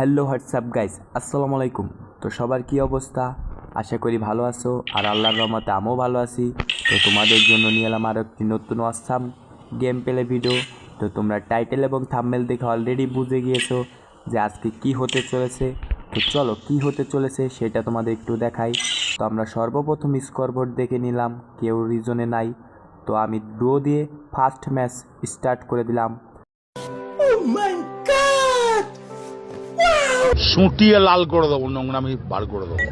Hello WhatsApp guys, আসসালামু আলাইকুম। তো সবার কি অবস্থা? আশা করি ভালো আছো, আর আল্লাহর রহমতে আমিও ভালো আছি। তো তোমাদের জন্য নিয়ে এলাম আরও একটি নতুন অসাম গেম প্লে ভিডিও। তো তোমরা টাইটেল এবং থাম্বনেল দেখে অলরেডি বুঝে গিয়েছো যে আজকে কি হতে চলেছে। তো চলো কি হতে চলেছে সেটা তোমাদের একটু দেখাই। তো আমরা সর্বপ্রথম স্কোরবোর্ড দেখে নিলাম, কেউ রিজনে নাই। তো আমি ড্র দিয়ে ফার্স্ট ম্যাচ স্টার্ট করে দিলাম। সুটিয়ে লাল করে দেবো, নোংরামি বার করে দেবো।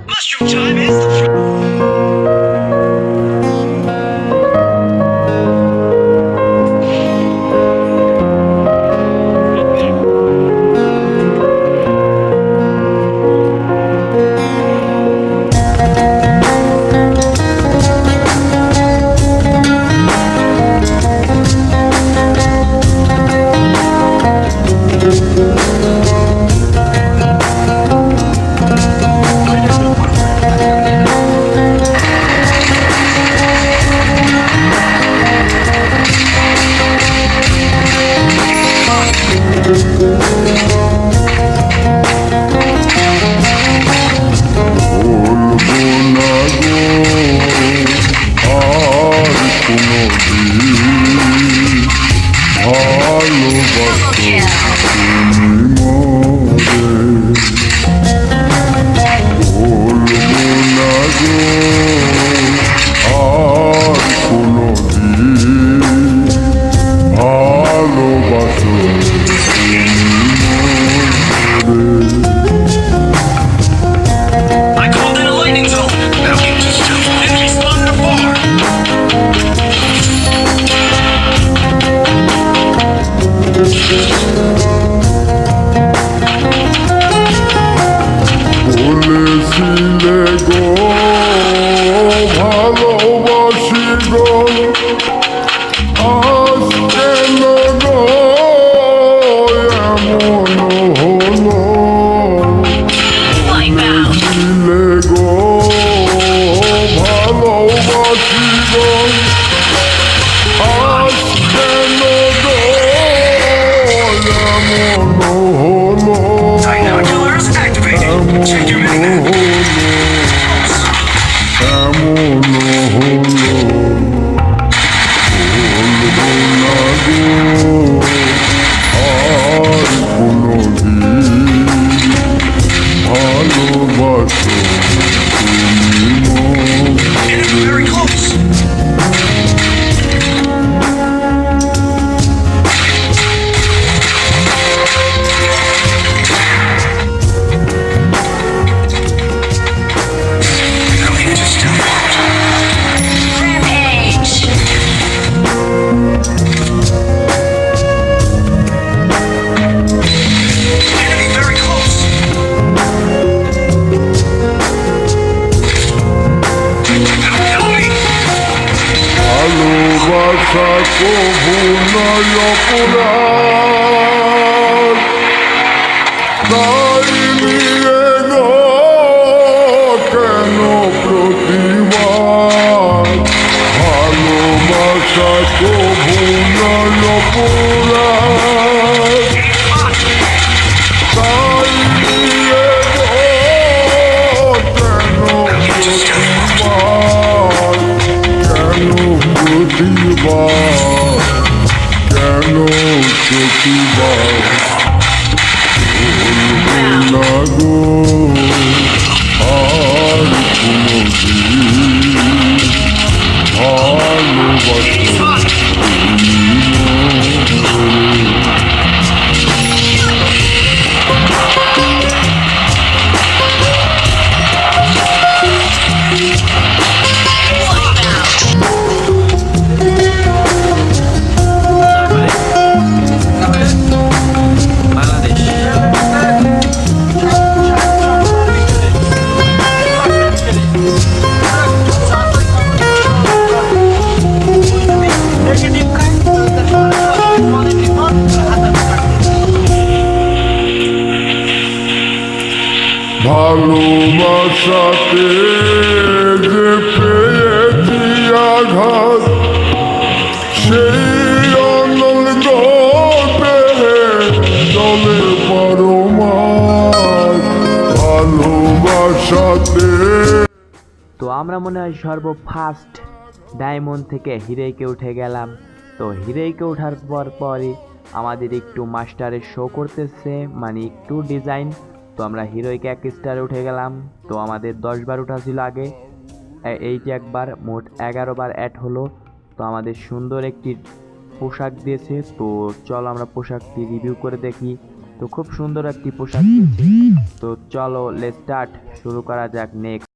কভু নয় অপরাধ, তাই নিয়ে গো কেন প্রতিবাদ। ভালোবাসা কভু নয় অপরাধ, তাই নিয়ে গো কেন প্রতিবাদ। কেন প্রতিবাদ, কেন প্রতিবাদ। বলবো না গো আর কোনদিন ভালোবাসো ভালোবাসাতে যে পেয়েছি আঘাত, সেই অনল গল্পে চলে পরমা। ভালোবাসাতে তো আমরা মনে হয় ফার্স্ট ডায়মন্ড থেকে হিরোইকে উঠে গেলাম। তো হিরোইকে ওঠার পরই আমাদের একটু মাস্টারের শো করতেছে, মানে একটু ডিজাইন। তো আমরা হিরোইকে 1 স্টারে উঠে গেলাম। তো আমাদের 10 বার উঠা ছিল আগে, এই যে একবার মোট 11 বার অ্যাড হলো। তো আমাদের সুন্দর একটি পোশাক দিয়েছে। তো চলো আমরা পোশাকটি রিভিউ করে দেখি। তো খুব সুন্দর একটি পোশাক দিয়েছে। তো চলো লেটস স্টার্ট, শুরু করা যাক নেক্সট।